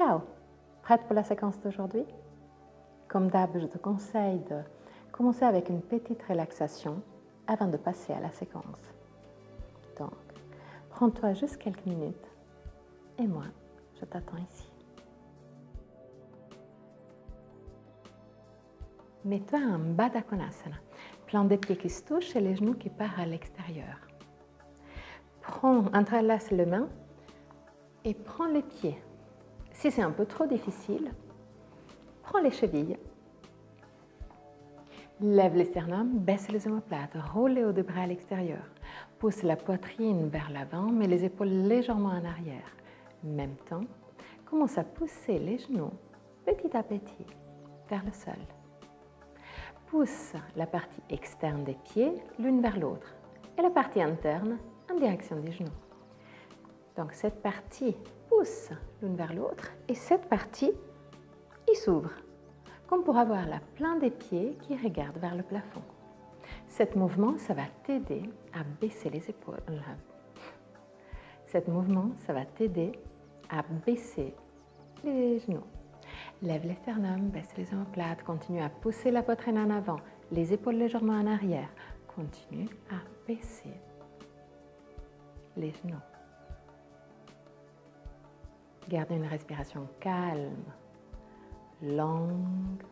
Ciao! Prête pour la séquence d'aujourd'hui? Comme d'hab, je te conseille de commencer avec une petite relaxation avant de passer à la séquence. Donc, prends-toi juste quelques minutes et moi, je t'attends ici. Mets-toi en Baddha Konasana, plan des pieds qui se touchent et les genoux qui partent à l'extérieur. Entrelace les mains et prends les pieds. Si c'est un peu trop difficile, prends les chevilles. Lève les sternums, baisse les omoplates, roule les hauts de bras à l'extérieur. Pousse la poitrine vers l'avant, mets les épaules légèrement en arrière. En même temps, commence à pousser les genoux petit à petit vers le sol. Pousse la partie externe des pieds l'une vers l'autre et la partie interne en direction des genoux. Donc cette partie pousse l'une vers l'autre et cette partie, il s'ouvre, comme pour avoir la pointe des pieds qui regarde vers le plafond. Ce mouvement, ça va t'aider à baisser les épaules. Ce mouvement, ça va t'aider à baisser les genoux. Lève les sternums, baisse les omoplates, continue à pousser la poitrine en avant, les épaules légèrement en arrière. Continue à baisser les genoux. Gardez une respiration calme, longue,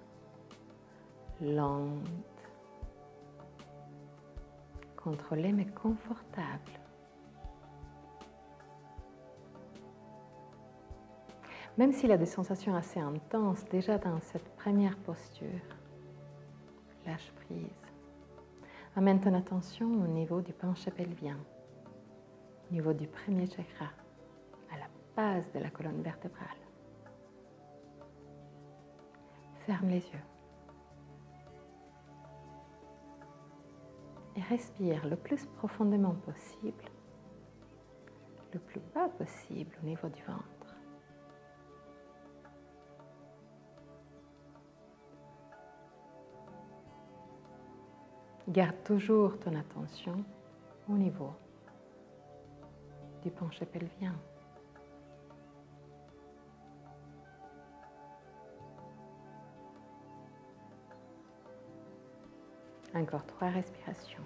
lente, contrôlée mais confortable. Même s'il y a des sensations assez intenses déjà dans cette première posture, lâche prise. Amène ton attention au niveau du penché pelvien, au niveau du premier chakra, à la base de la colonne vertébrale. Ferme les yeux. Et respire le plus profondément possible, le plus bas possible au niveau du ventre. Garde toujours ton attention au niveau du penché pelvien. Encore 3 respirations.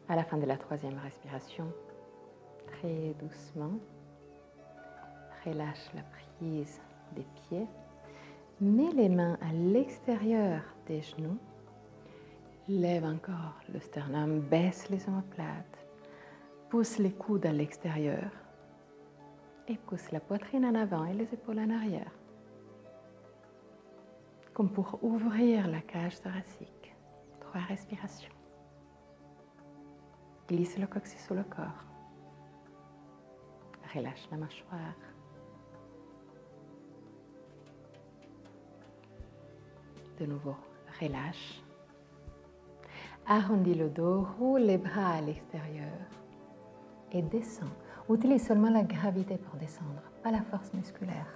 À la fin de la 3e respiration, très doucement, relâche la prise des pieds. Mets les mains à l'extérieur des genoux. Lève encore le sternum, baisse les omoplates. Pousse les coudes à l'extérieur et pousse la poitrine en avant et les épaules en arrière. Comme pour ouvrir la cage thoracique. 3 respirations. Glisse le coccyx sous le corps. Relâche la mâchoire. De nouveau, relâche. Arrondis le dos, roule les bras à l'extérieur et descends. Utilise seulement la gravité pour descendre, pas la force musculaire.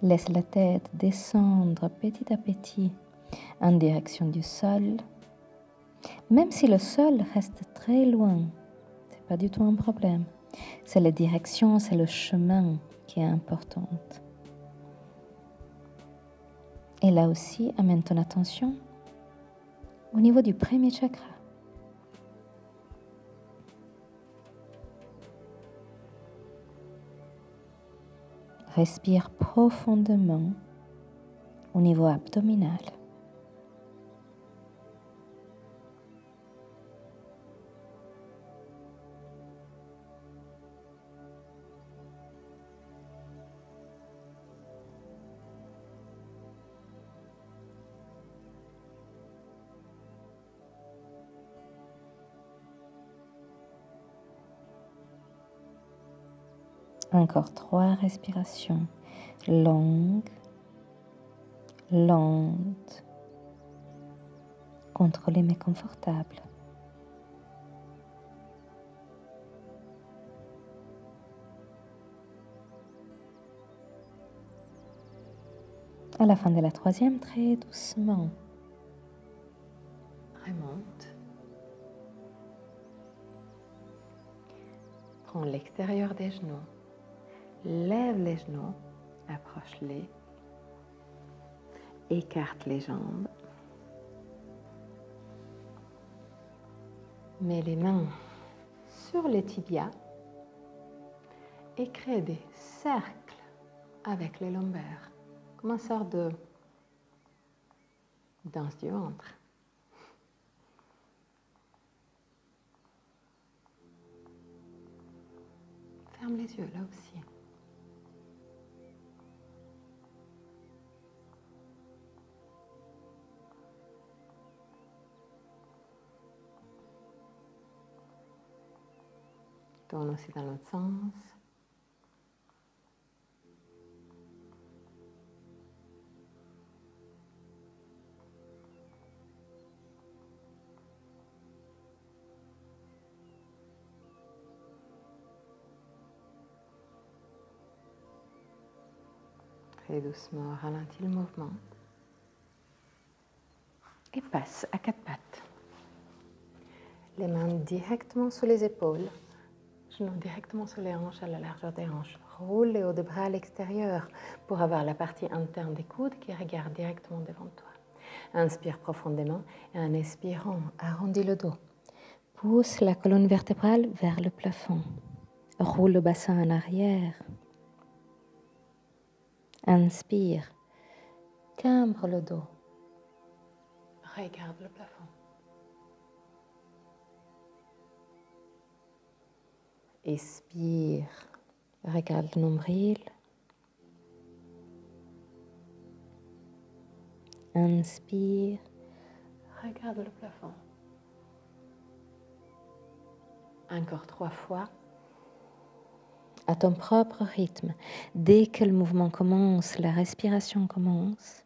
Laisse la tête descendre petit à petit en direction du sol. Même si le sol reste très loin, ce n'est pas du tout un problème. C'est la direction, c'est le chemin qui est important. Et là aussi, amène ton attention au niveau du premier chakra. Respire profondément au niveau abdominal. Encore 3 respirations longues, lentes, contrôlées mais confortables. À la fin de la troisième, très doucement. Remonte. Prends l'extérieur des genoux. Lève les genoux. Approche-les. Écarte les jambes. Mets les mains sur les tibias et crée des cercles avec les lombaires, comme une sorte de danse du ventre. Ferme les yeux là aussi. Tourne aussi dans l'autre sens. Très doucement, ralentis le mouvement. Et passe à quatre pattes. Les mains directement sous les épaules. Genoux directement sur les hanches, à la largeur des hanches. Roule les hauts de bras à l'extérieur pour avoir la partie interne des coudes qui regarde directement devant toi. Inspire profondément et en expirant, arrondis le dos. Pousse la colonne vertébrale vers le plafond. Roule le bassin en arrière. Inspire. Cambre le dos. Regarde le plafond. Expire. Regarde le nombril. Inspire. Regarde le plafond. Encore 3 fois. À ton propre rythme. Dès que le mouvement commence, la respiration commence.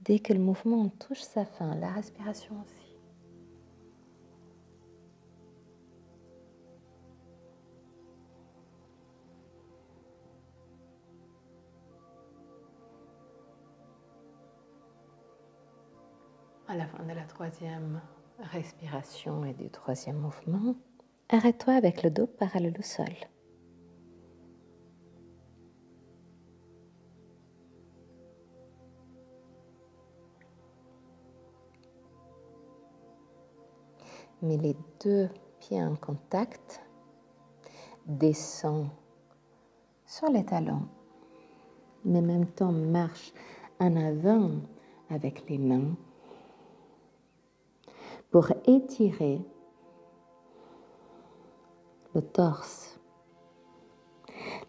Dès que le mouvement touche sa fin, la respiration aussi. À la fin de la troisième respiration et du troisième mouvement, arrête-toi avec le dos parallèle au sol. Mets les deux pieds en contact, descends sur les talons, mais en même temps marche en avant avec les mains pour étirer le torse.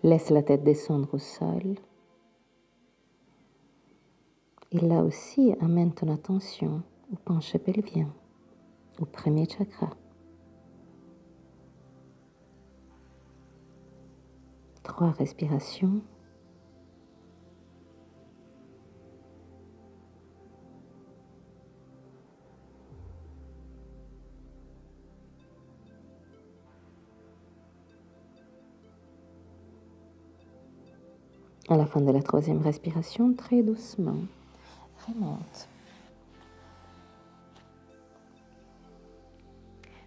Laisse la tête descendre au sol. Et là aussi, amène ton attention au penché pelvien, au premier chakra. 3 respirations. À la fin de la troisième respiration, très doucement, remonte.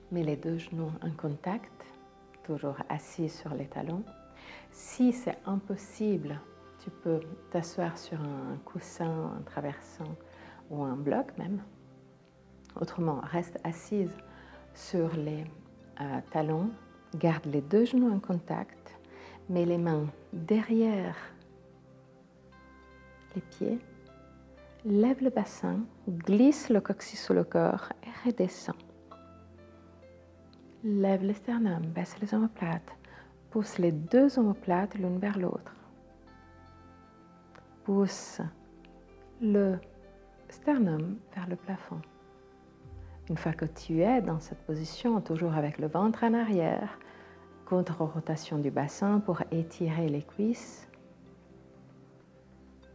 Mets les deux genoux en contact, toujours assis sur les talons. Si c'est impossible, tu peux t'asseoir sur un coussin, un traversant ou un bloc même. Autrement, reste assise sur les talons, garde les deux genoux en contact, mets les mains derrière les pieds, lève le bassin, glisse le coccyx sous le corps et redescends. Lève le sternum, baisse les omoplates, pousse les deux omoplates l'une vers l'autre. Pousse le sternum vers le plafond. Une fois que tu es dans cette position, toujours avec le ventre en arrière, contre-rotation du bassin pour étirer les cuisses,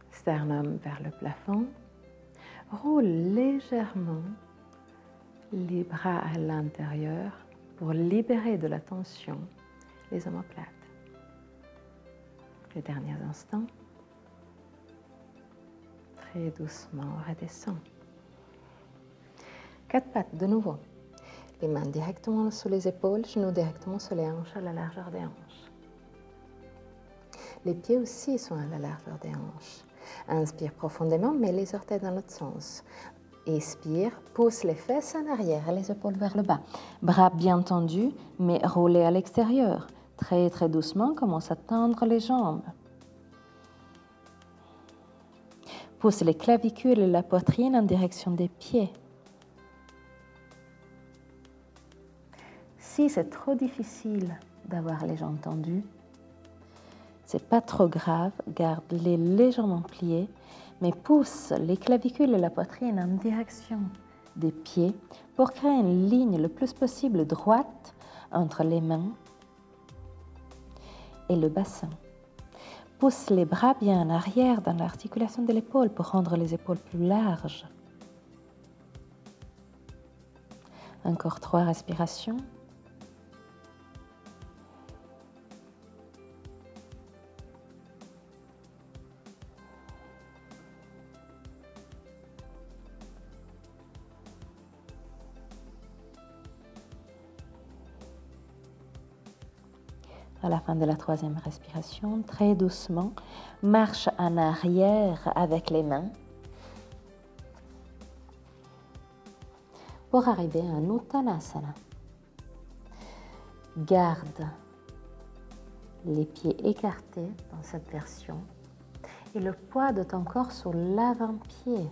sternum vers le plafond, roule légèrement les bras à l'intérieur pour libérer de la tension les omoplates. Les derniers instants. Très Très doucement, redescends. Quatre pattes de nouveau. Les mains directement sous les épaules, genoux directement sur les hanches à la largeur des hanches. Les pieds aussi sont à la largeur des hanches. Inspire profondément, mets les orteils dans l'autre sens. Expire, pousse les fesses en arrière et les épaules vers le bas. Bras bien tendus, mais roulés à l'extérieur. Très très doucement, commence à tendre les jambes. Pousse les clavicules et la poitrine en direction des pieds. Si c'est trop difficile d'avoir les jambes tendues, c'est pas trop grave, garde-les légèrement pliés, mais pousse les clavicules et la poitrine en direction des pieds pour créer une ligne le plus possible droite entre les mains et le bassin. Pousse les bras bien en arrière dans l'articulation de l'épaule pour rendre les épaules plus larges. Encore 3 respirations. À la fin de la 3e respiration, très doucement, marche en arrière avec les mains pour arriver à un Uttanasana. Garde les pieds écartés dans cette version et le poids de ton corps sur l'avant-pied.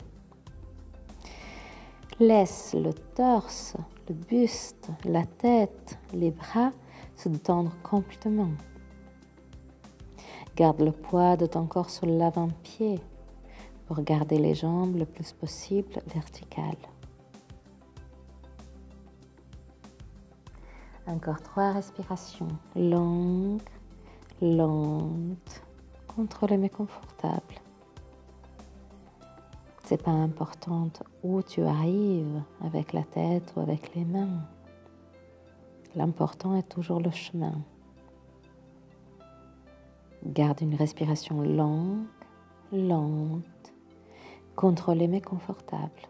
Laisse le torse, le buste, la tête, les bras se détendre complètement. Garde le poids de ton corps sur l'avant-pied pour garder les jambes le plus possible verticales. Encore 3 respirations longues, lentes, contrôlées mais confortables. C'est pas important où tu arrives avec la tête ou avec les mains. L'important est toujours le chemin. Garde une respiration longue, lente, contrôlée mais confortable.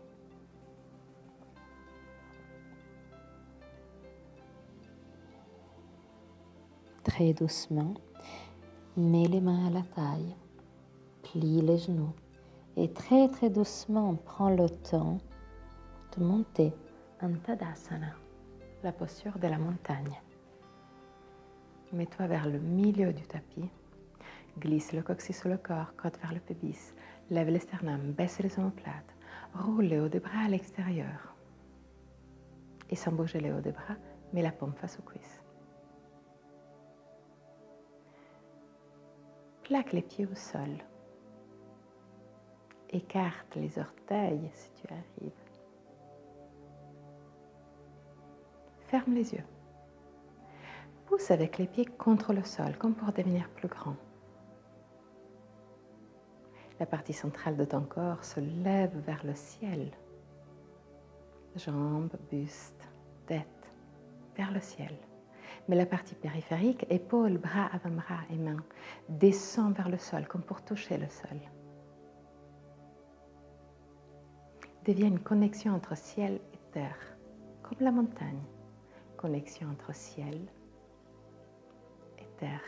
Très doucement, mets les mains à la taille, plie les genoux et très très doucement prends le temps de monter en Tadasana, la posture de la montagne. Mets-toi vers le milieu du tapis, glisse le coccyx sur le corps, côte vers le pubis, lève les sternums, baisse les omoplates, roule les hauts des bras à l'extérieur. Et sans bouger les hauts des bras, mets la paume face aux cuisses. Plaque les pieds au sol. Écarte les orteils si tu arrives. Ferme les yeux. Pousse avec les pieds contre le sol, comme pour devenir plus grand. La partie centrale de ton corps se lève vers le ciel. Jambes, buste, tête, vers le ciel. Mais la partie périphérique, épaules, bras, avant-bras et mains, descend vers le sol, comme pour toucher le sol. Devient une connexion entre ciel et terre, comme la montagne. Connexion entre ciel et terre.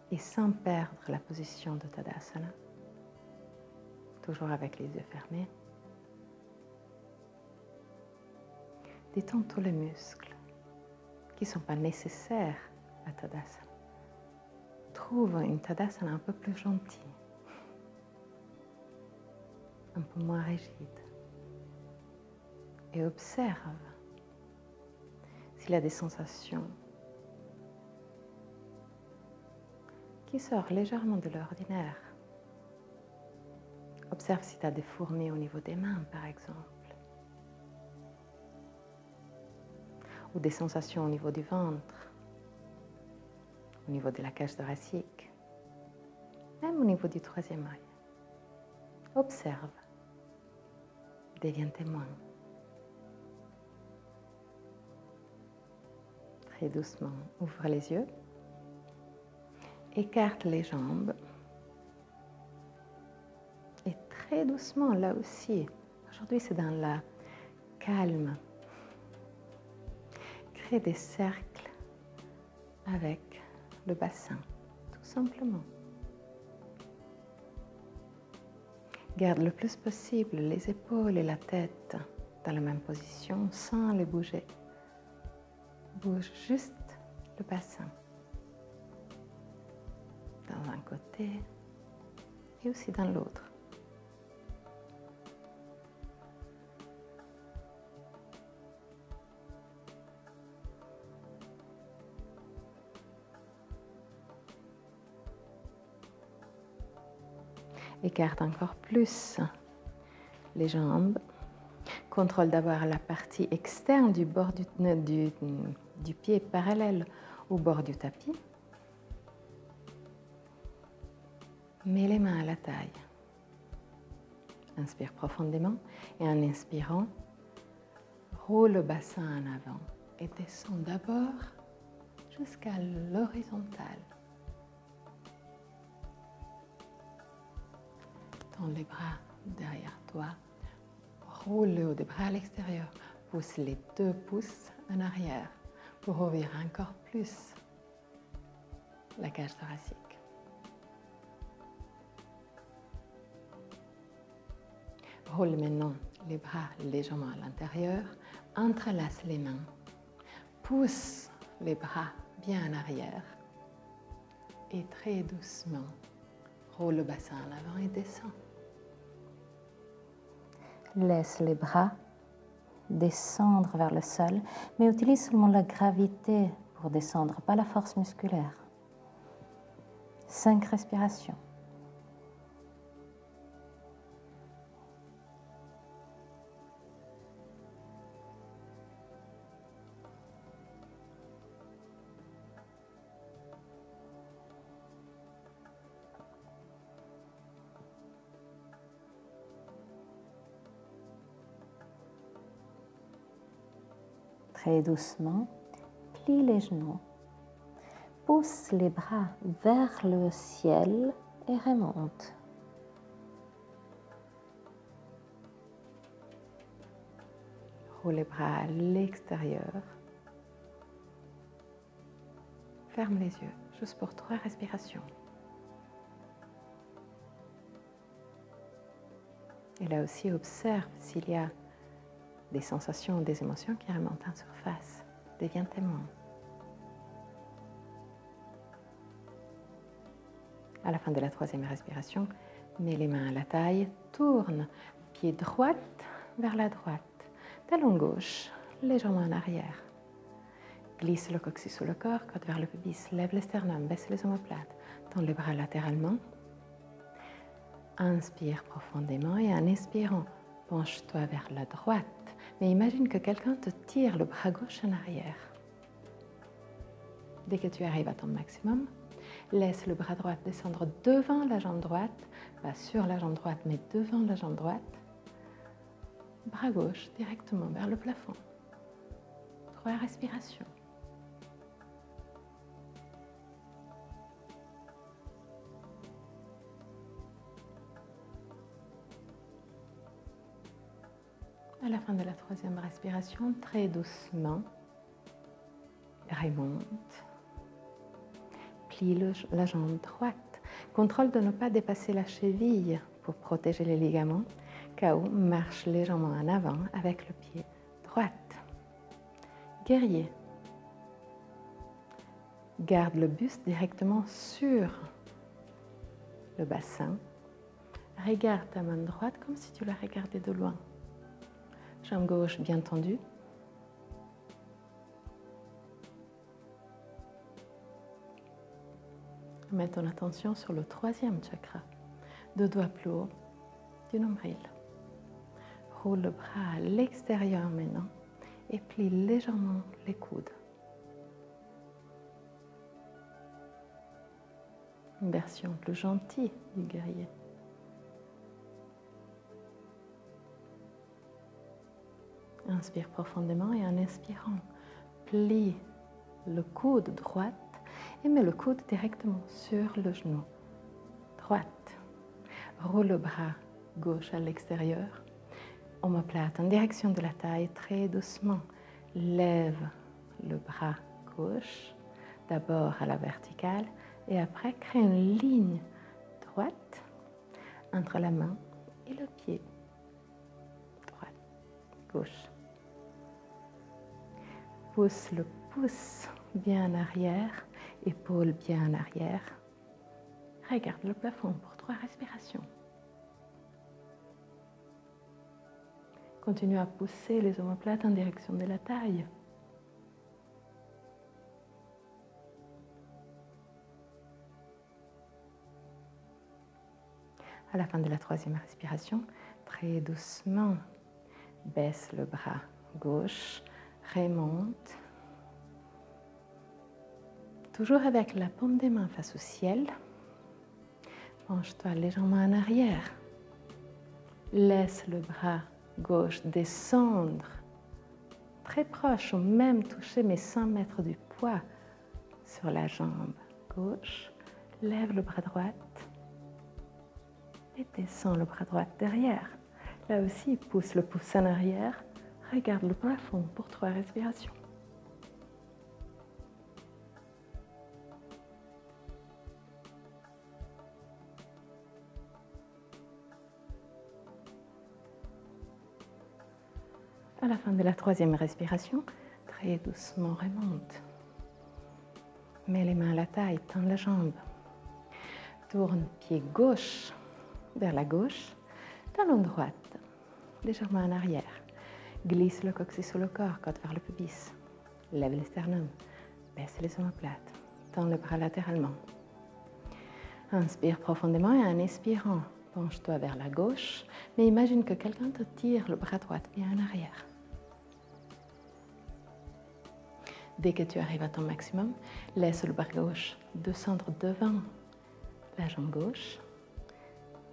Et sans perdre la position de Tadasana, toujours avec les yeux fermés, détends tous les muscles qui ne sont pas nécessaires à Tadasana. Trouve une Tadasana un peu plus gentille, un peu moins rigide. Et observe s'il y a des sensations qui sortent légèrement de l'ordinaire. Observe si tu as des fourmis au niveau des mains, par exemple. Ou des sensations au niveau du ventre, au niveau de la cage thoracique, même au niveau du 3e œil. Observe, deviens témoin. Très doucement, ouvre les yeux, écarte les jambes, très doucement, là aussi. Aujourd'hui, c'est dans la calme. Crée des cercles avec le bassin, tout simplement. Garde le plus possible les épaules et la tête dans la même position sans les bouger. Bouge juste le bassin dans un côté et aussi dans l'autre. Écarte encore plus les jambes. Contrôle d'avoir la partie externe du bord du pied parallèle au bord du tapis. Mets les mains à la taille. Inspire profondément et en inspirant, roule le bassin en avant et descends d'abord jusqu'à l'horizontale. Tends les bras derrière toi. Roule le haut des bras à l'extérieur. Pousse les 2 pouces en arrière pour ouvrir encore plus la cage thoracique. Roule maintenant les bras légèrement à l'intérieur. Entrelace les mains. Pousse les bras bien en arrière. Et très doucement, roule le bassin en avant et descends. Laisse les bras descendre vers le sol, mais utilise seulement la gravité pour descendre, pas la force musculaire. 5 respirations. Très doucement, plie les genoux, pousse les bras vers le ciel et remonte. Roule les bras à l'extérieur. Ferme les yeux, juste pour 3 respirations. Et là aussi, observe s'il y a des sensations, des émotions qui remontent en surface. Deviens témoin. À la fin de la 3e respiration, mets les mains à la taille, tourne pied droit vers la droite, talon gauche légèrement en arrière. Glisse le coccyx sous le corps, côte vers le pubis, lève le sternum, baisse les omoplates, tends les bras latéralement. Inspire profondément et en expirant, penche-toi vers la droite. Mais imagine que quelqu'un te tire le bras gauche en arrière. Dès que tu arrives à ton maximum, laisse le bras droit descendre devant la jambe droite, pas sur la jambe droite, mais devant la jambe droite. Bras gauche directement vers le plafond. 3 respirations. À la fin de la 3e respiration, très doucement, remonte. Plie la jambe droite. Contrôle de ne pas dépasser la cheville pour protéger les ligaments. KO, marche légèrement en avant avec le pied droit. Guerrier. Garde le buste directement sur le bassin. Regarde ta main droite comme si tu la regardais de loin. Jambe gauche bien tendue. Mets ton attention sur le 3e chakra, 2 doigts plus haut du nombril. Roule le bras à l'extérieur maintenant et plie légèrement les coudes. Une version plus gentille du guerrier. Inspire profondément et en inspirant, plie le coude droit et mets le coude directement sur le genou droite. Roule le bras gauche à l'extérieur. Omoplate en direction de la taille, très doucement. Lève le bras gauche, d'abord à la verticale, et après crée une ligne droite entre la main et le pied. Droite, gauche. Pousse le pouce bien en arrière, épaule bien en arrière. Regarde le plafond pour 3 respirations. Continue à pousser les omoplates en direction de la taille. À la fin de la 3e respiration, très doucement, baisse le bras gauche, remonte. Toujours avec la paume des mains face au ciel. Penche-toi légèrement en arrière. Laisse le bras gauche descendre, très proche, au même toucher, mais sans mettre du poids sur la jambe gauche. Lève le bras droit et descends le bras droit derrière. Là aussi, pousse le pouce en arrière. Regarde le plafond pour 3 respirations. À la fin de la 3e respiration, très doucement remonte. Mets les mains à la taille, tends la jambe. Tourne pied gauche vers la gauche, talon droite, légèrement en arrière. Glisse le coccyx sur le corps, côte vers le pubis. Lève le sternum, baisse les omoplates, tends le bras latéralement. Inspire profondément et en expirant, penche-toi vers la gauche, mais imagine que quelqu'un te tire le bras droit bien en arrière. Dès que tu arrives à ton maximum, laisse le bras gauche descendre devant la jambe gauche,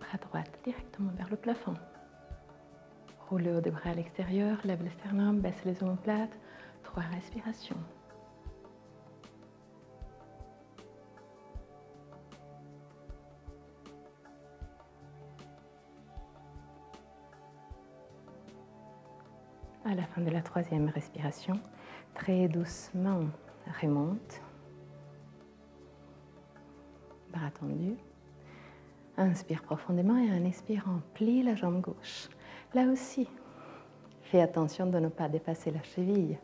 bras droit directement vers le plafond. Roule le haut des bras à l'extérieur, lève le sternum, baisse les omoplates, 3 respirations. À la fin de la 3e respiration, très doucement, remonte. Bras tendus. Inspire profondément et en expirant, plie la jambe gauche. Là aussi, fais attention de ne pas dépasser la cheville.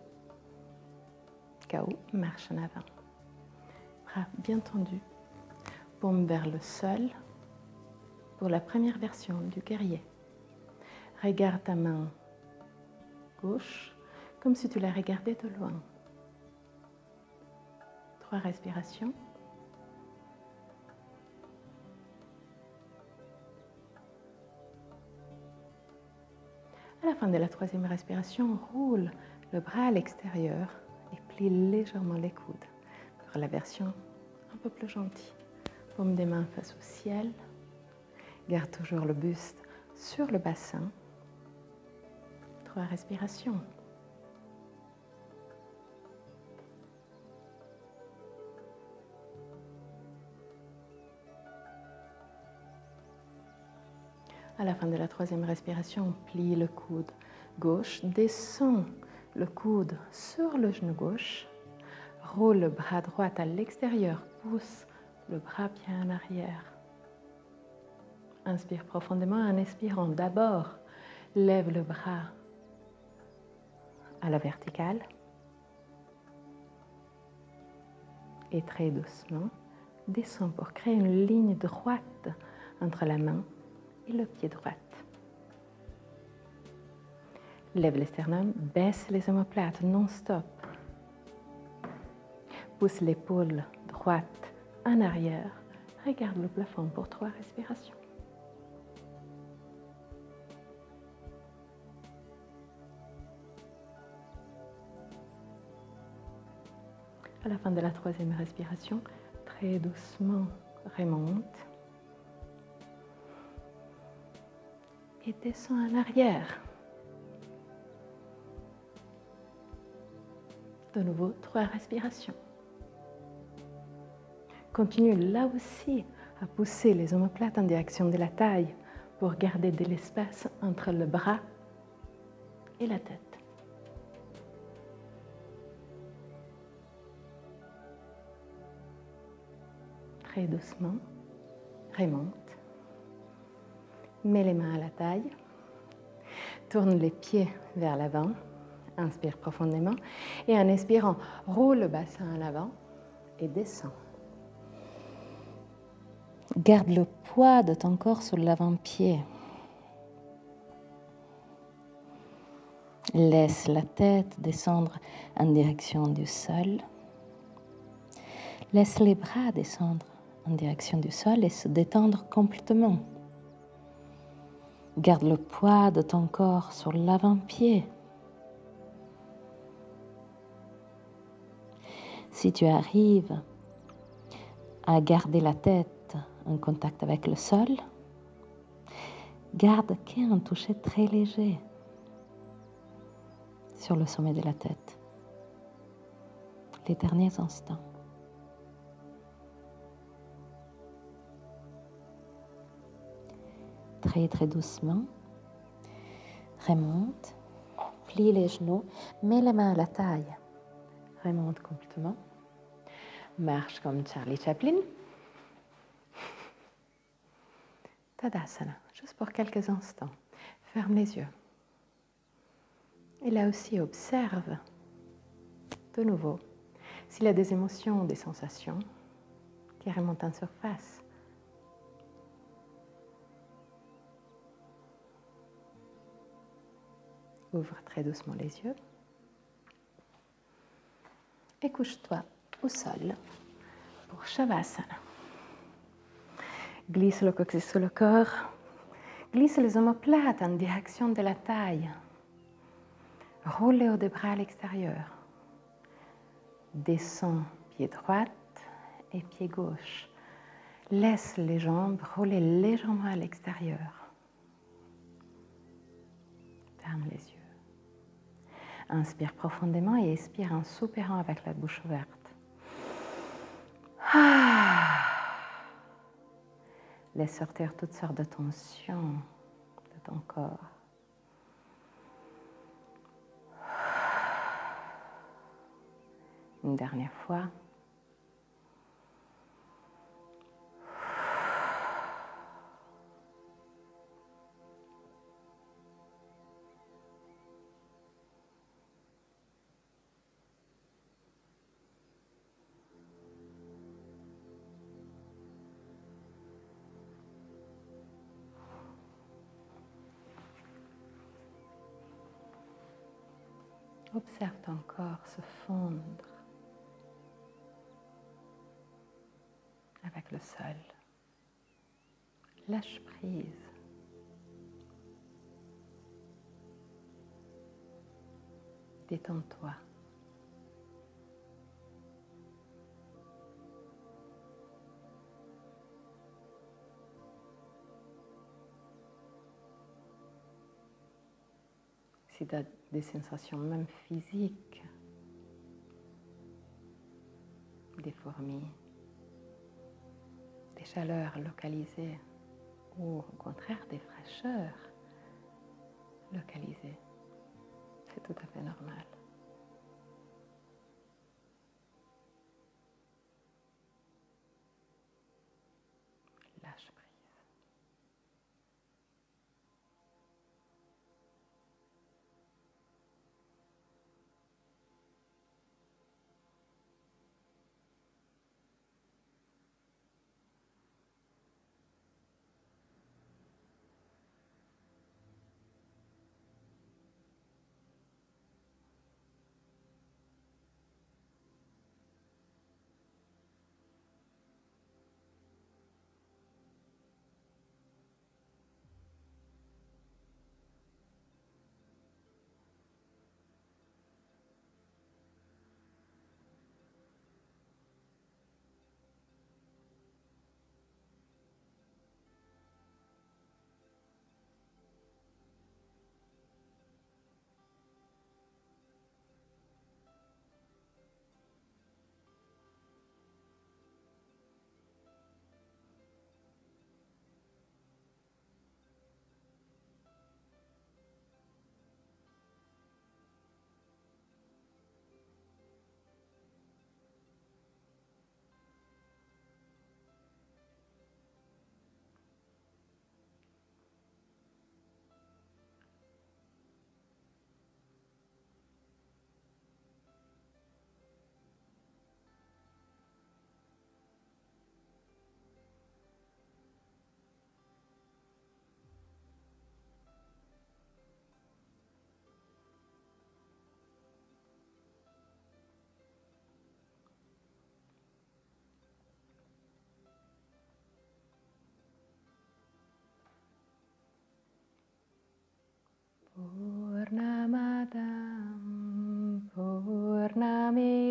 KO, marche en avant. Bras bien tendus. Paume vers le sol pour la première version du guerrier. Regarde ta main gauche comme si tu la regardais de loin. 3 respirations. À la fin de la 3e respiration, roule le bras à l'extérieur et plie légèrement les coudes pour la version un peu plus gentille. Paume des mains face au ciel. Garde toujours le buste sur le bassin. 3 respirations. À la fin de la 3e respiration, plie le coude gauche, descend le coude sur le genou gauche, roule le bras droit à l'extérieur, pousse le bras bien en arrière. Inspire profondément en expirant. D'abord, lève le bras à la verticale et très doucement, descend pour créer une ligne droite entre la main et le pied droit. Lève le sternum, baisse les omoplates non-stop. Pousse l'épaule droite en arrière. Regarde le plafond pour 3 respirations. À la fin de la 3e respiration, très doucement, remonte. Et descend en arrière. De nouveau, 3 respirations. Continue là aussi à pousser les omoplates en direction de la taille pour garder de l'espace entre le bras et la tête. Très doucement, remonte. Mets les mains à la taille. Tourne les pieds vers l'avant. Inspire profondément. Et en expirant, roule le bassin en avant et descends. Garde le poids de ton corps sur l'avant-pied. Laisse la tête descendre en direction du sol. Laisse les bras descendre en direction du sol et se détendre complètement. Garde le poids de ton corps sur l'avant-pied. Si tu arrives à garder la tête en contact avec le sol, garde qu'un toucher très léger sur le sommet de la tête. Les derniers instants. Très très doucement, remonte, plie les genoux, mets les mains à la taille. Remonte complètement. Marche comme Charlie Chaplin. Tadasana, juste pour quelques instants. Ferme les yeux. Et là aussi, observe de nouveau s'il y a des émotions, des sensations qui remontent en surface. Ouvre très doucement les yeux et couche-toi au sol pour Shavasana. Glisse le coccyx sur le corps, glisse les omoplates en direction de la taille. Roule les hauts des bras à l'extérieur. Descends pied droit et pied gauche. Laisse les jambes rouler légèrement à l'extérieur. Ferme les yeux. Inspire profondément et expire en soupirant avec la bouche ouverte. Laisse sortir toutes sortes de tensions de ton corps. Une dernière fois. Observe ton corps se fondre avec le sol. Lâche prise. Détends-toi. Si tu as des sensations même physiques, des fourmis, des chaleurs localisées ou au contraire des fraîcheurs localisées, c'est tout à fait normal. Lâche prise.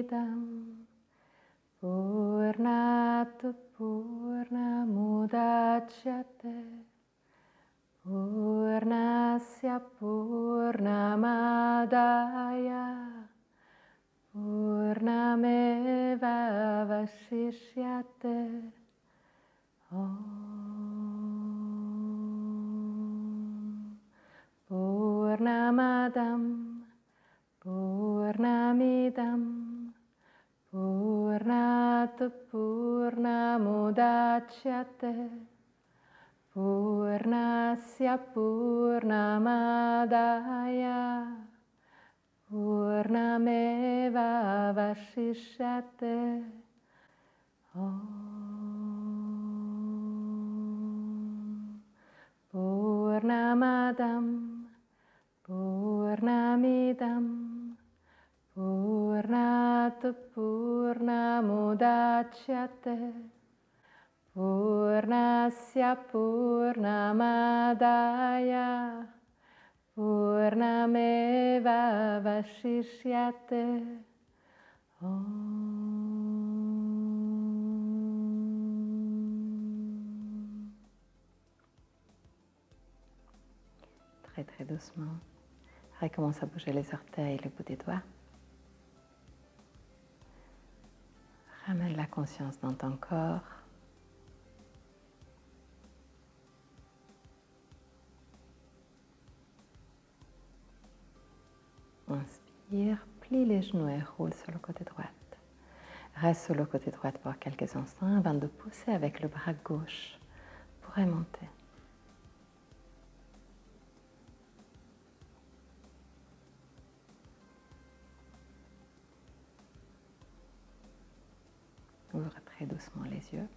Purnamidam Purnat Purnamudachyate Purnasya Purnamadaya Purnameva Vashishyate Om Purnamadam Purnamidam Purnat Purnamudachyate Purnasya Purnamadaya Purnameva Vashishyate Om Purnamadam Purnamidam Purnat Purnamudachyate Purnasya Purnamadaya Purnameva Vashishyate Om. Très très doucement, recommence à bouger les orteils, le bout des doigts. Ramène la conscience dans ton corps. Inspire, plie les genoux et roule sur le côté droit. Reste sur le côté droit pour quelques instants avant de pousser avec le bras gauche pour remonter. Ouvre très doucement les yeux.